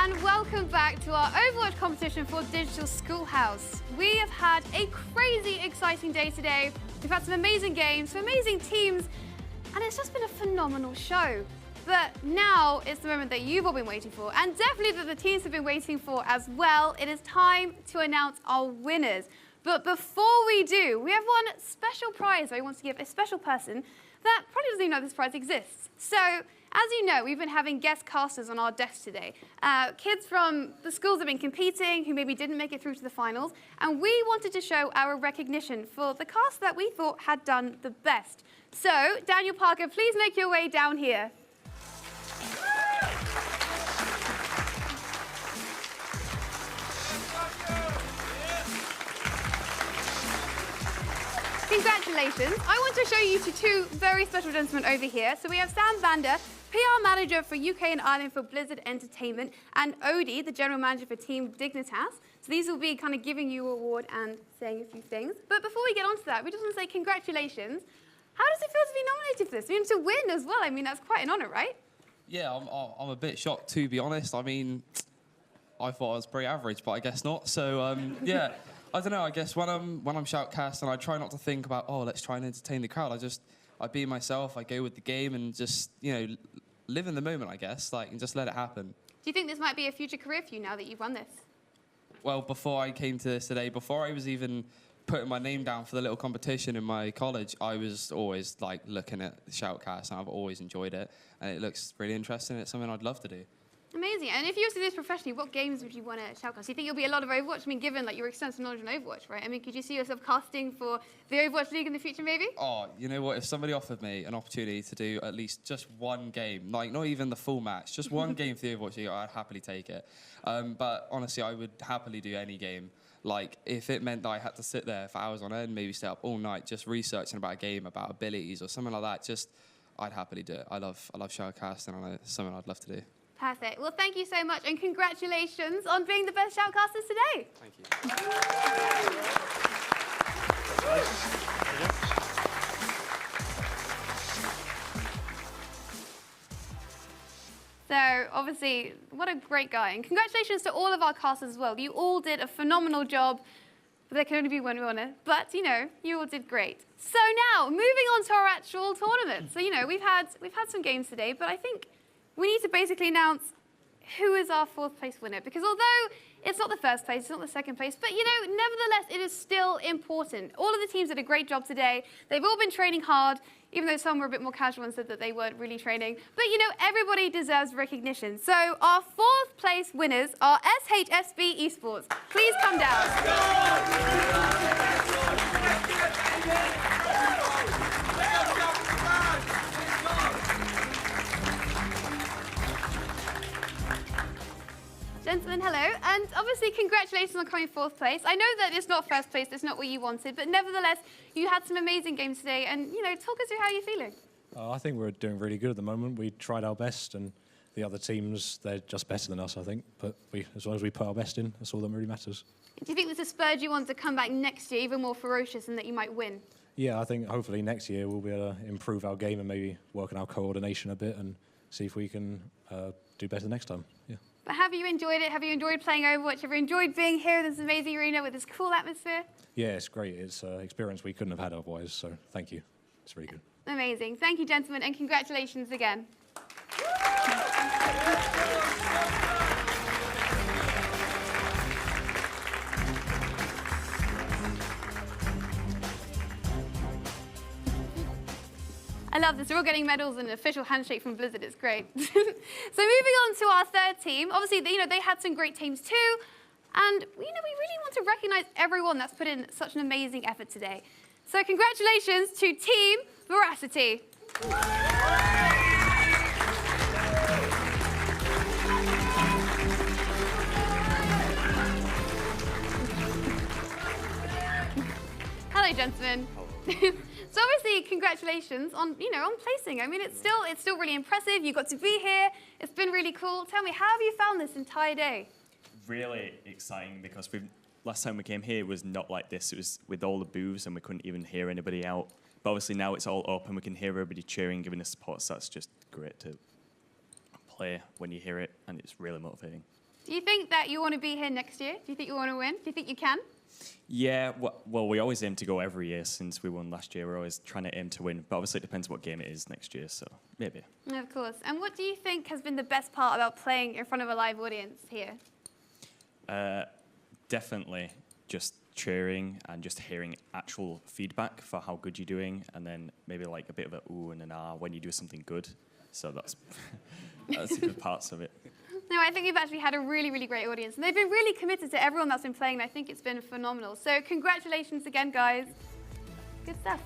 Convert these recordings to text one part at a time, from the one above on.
and welcome back to our Overwatch competition for Digital Schoolhouse. We have had a crazy exciting day today. We've had some amazing games, some amazing teams, and it's just been a phenomenal show. But now it's the moment that you've all been waiting for, and definitely that the teams have been waiting for as well. It is time to announce our winners. But before we do, we have one special prize that we want to give a special person that probably doesn't even know this prize exists. So, as you know, we've been having guest casters on our desk today. Kids from the schools have been competing who maybe didn't make it through to the finals, and we wanted to show our recognition for the cast that we thought had done the best. So, Daniel Parker, please make your way down here. Congratulations. I want to show you to two very special gentlemen over here. So we have Sam Vander, PR Manager for UK and Ireland for Blizzard Entertainment, and Odie, the General Manager for Team Dignitas. So these will be kind of giving you an award and saying a few things. But before we get on to that, we just want to say congratulations. How does it feel to be nominated for this? I mean, to win as well. I mean, that's quite an honour, right? Yeah, I'm a bit shocked, to be honest. I mean, I thought I was pretty average, but I guess not. So, yeah. I don't know, I guess when I'm Shoutcast and I try not to think about, oh, let's try and entertain the crowd, I be myself, I go with the game and just, you know, live in the moment, I guess, like, and just let it happen. Do you think this might be a future career for you now that you've won this? Well, before I came to this today, before I was even putting my name down for the little competition in my college, I was always, like, looking at the Shoutcast, and I've always enjoyed it, and it looks really interesting. It's something I'd love to do. Amazing. And if you were to do this professionally, what games would you want to Shoutcast? Do you think it'll be a lot of Overwatch? I mean, given like your extensive knowledge on Overwatch, right? I mean, could you see yourself casting for the Overwatch League in the future, maybe? Oh, you know what? If somebody offered me an opportunity to do at least just one game, like not even the full match, just one game for the Overwatch League, I'd happily take it. But honestly, I would happily do any game. Like, if it meant that I had to sit there for hours on end, maybe stay up all night just researching about a game, about abilities or something like that, I'd happily do it. I love Shoutcast, and I know it's something I'd love to do. Perfect. Well, thank you so much, and congratulations on being the best Shoutcasters today. Thank you. So, obviously, what a great guy. And congratulations to all of our casters as well. You all did a phenomenal job. But there can only be one winner. But, you know, you all did great. So now, moving on to our actual tournament. So, you know, we've had some games today, but I think we need to basically announce who is our fourth place winner. Because although it's not the first place, it's not the second place, but, you know, nevertheless, it is still important. All of the teams did a great job today. They've all been training hard, even though some were a bit more casual and said that they weren't really training. But, you know, everybody deserves recognition. So our fourth place winners are SHSB Esports. Please come down. Gentlemen, hello, and obviously congratulations on coming fourth place. I know that it's not first place, it's not what you wanted, but nevertheless, you had some amazing games today, and, you know, talk us through how you're feeling. I think we're doing really good at the moment. We tried our best, and the other teams, they're just better than us, I think. But as long as we put our best in, that's all that really matters. Do you think this has spurred you on to come back next year even more ferocious and that you might win? Yeah, I think hopefully next year we'll be able to improve our game and maybe work on our coordination a bit and see if we can do better next time. Yeah. But have you enjoyed it? Have you enjoyed playing Overwatch? Have you enjoyed being here in this amazing arena with this cool atmosphere? Yeah, it's great. It's an experience we couldn't have had otherwise, so thank you. It's really good. Amazing. Thank you, gentlemen, and congratulations again. I love this. We're all getting medals and an official handshake from Blizzard. It's great. So moving on to our third team. Obviously, you know, they had some great teams too. And, you know, we really want to recognize everyone that's put in such an amazing effort today. So congratulations to Team Veracity. Hello, gentlemen. So obviously, congratulations on, you know, on placing. I mean, it's still really impressive. You got to be here. It's been really cool. Tell me, how have you found this entire day? Really exciting because last time we came here was not like this. It was with all the booths and we couldn't even hear anybody out. But obviously now it's all up and we can hear everybody cheering, giving us support. So that's just great to play when you hear it, and it's really motivating. Do you think that you want to be here next year? Do you think you want to win? Do you think you can? Yeah, well, we always aim to go every year since we won last year. We're always trying to aim to win, but obviously it depends what game it is next year, so maybe. Of course. And what do you think has been the best part about playing in front of a live audience here? Definitely just cheering and just hearing actual feedback for how good you're doing, and then maybe like a bit of a ooh and an ah when you do something good. So that's the good parts of it. No, I think we've actually had a really, really great audience. And they've been really committed to everyone that's been playing, and I think it's been phenomenal. So congratulations again, guys. Good stuff.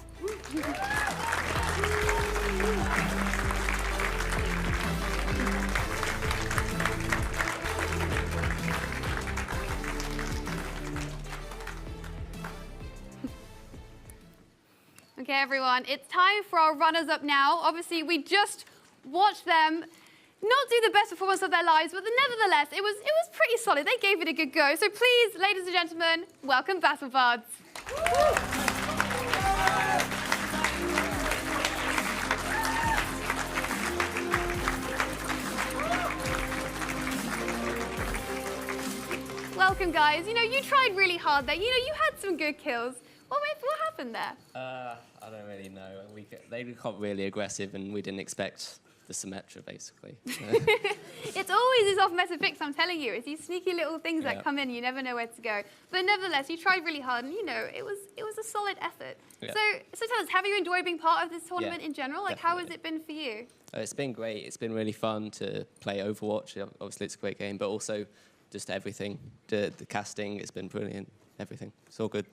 Okay, everyone, it's time for our runners-up now. Obviously, we just watched them not do the best performance of their lives, but nevertheless, it was pretty solid. They gave it a good go. So please, ladies and gentlemen, welcome Battle Bards. Welcome, guys. You know, you tried really hard there. You know, you had some good kills. What happened there? I don't really know. They got really aggressive, and we didn't expect the Symmetra, basically. It's always these off-meta picks, I'm telling you. It's these sneaky little things that come in, you never know where to go. But nevertheless, you tried really hard, and you know, it was a solid effort. Yeah. So tell us, have you enjoyed being part of this tournament in general? Like, how has definitely. it been for you? It's been great. It's been really fun to play Overwatch. Obviously, it's a great game, but also just everything. The casting, it's been brilliant. Everything. It's all good.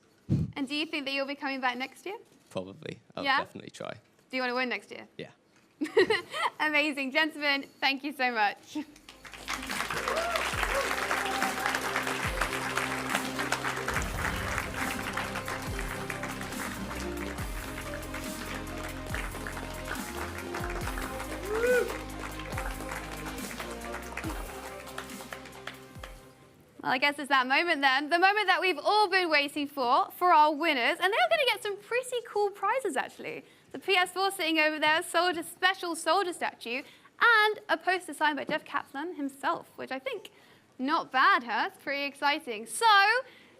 And do you think that you'll be coming back next year? Probably. I'll Yeah? definitely try. Do you want to win next year? Yeah. Amazing. Gentlemen, thank you so much. Well, I guess it's that moment then. The moment that we've all been waiting for our winners. And they're going to get some pretty cool prizes, actually. The PS4 sitting over there, a special soldier statue, and a poster signed by Jeff Kaplan himself, which I think, not bad, huh? It's pretty exciting. So,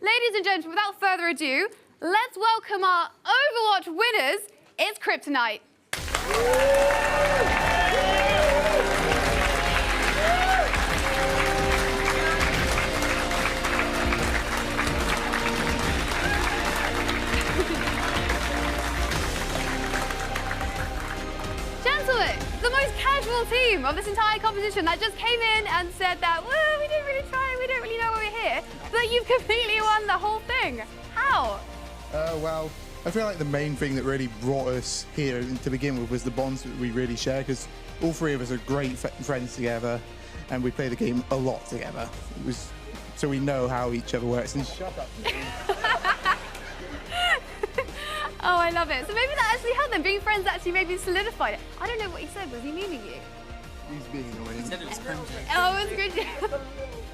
ladies and gentlemen, without further ado, let's welcome our Overwatch winners. It's Kryptonite. The most casual team of this entire competition that just came in and said that, well, we didn't really try, we don't really know why we're here, but you've completely won the whole thing. How? Well, I feel like the main thing that really brought us here to begin with was the bonds that we really share, because all three of us are great friends together, and we play the game a lot together. So we know how each other works. And shut up. Oh, I love it. So maybe that actually helped them. Being friends actually maybe solidified it. I don't know what he said. Was he meaning you? He's being annoying. He said it was cringy. Oh, it was good.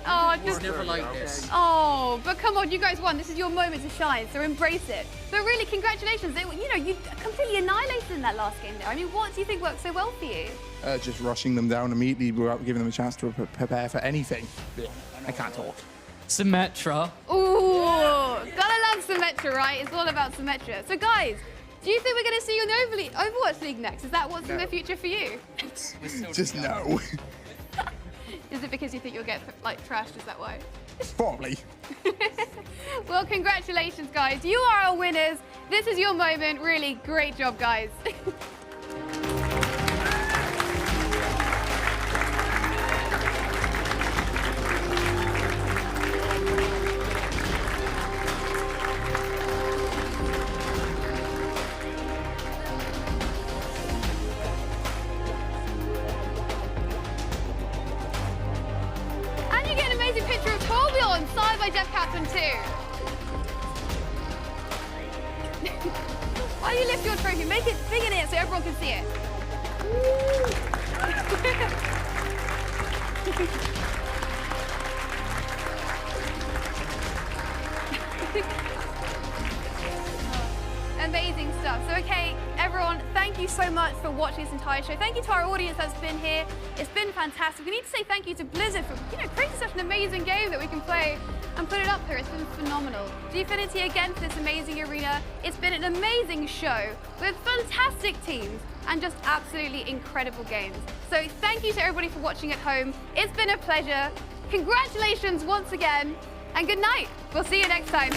Oh, just... It's never like this. Oh, but come on, you guys won. This is your moment to shine, so embrace it. But really, congratulations. You know, you completely annihilated in that last game there. I mean, what do you think worked so well for you? Just rushing them down immediately without giving them a chance to prepare for anything. I can't talk. Symmetra. Ooh, gotta love Symmetra, right? It's all about Symmetra. So guys, do you think we're gonna see you in the Overwatch League next? Is that what's in the future for you? Just no. Is it because you think you'll get like trashed? Is that why? Probably. Well, congratulations, guys. You are our winners. This is your moment. Really great job, guys. Signed by Jeff Kaplan too. While you lift your trophy, make it big in here so everyone can see it. Amazing stuff. So okay, everyone, thank you so much for watching this entire show. Thank you to our audience that's been here. It's been fantastic. We need to say thank you to Blizzard for creating such an amazing game that we can play and put it up here. It's been phenomenal. Gfinity again for this amazing arena. It's been an amazing show with fantastic teams and just absolutely incredible games. So thank you to everybody for watching at home. It's been a pleasure. Congratulations once again, and good night. We'll see you next time.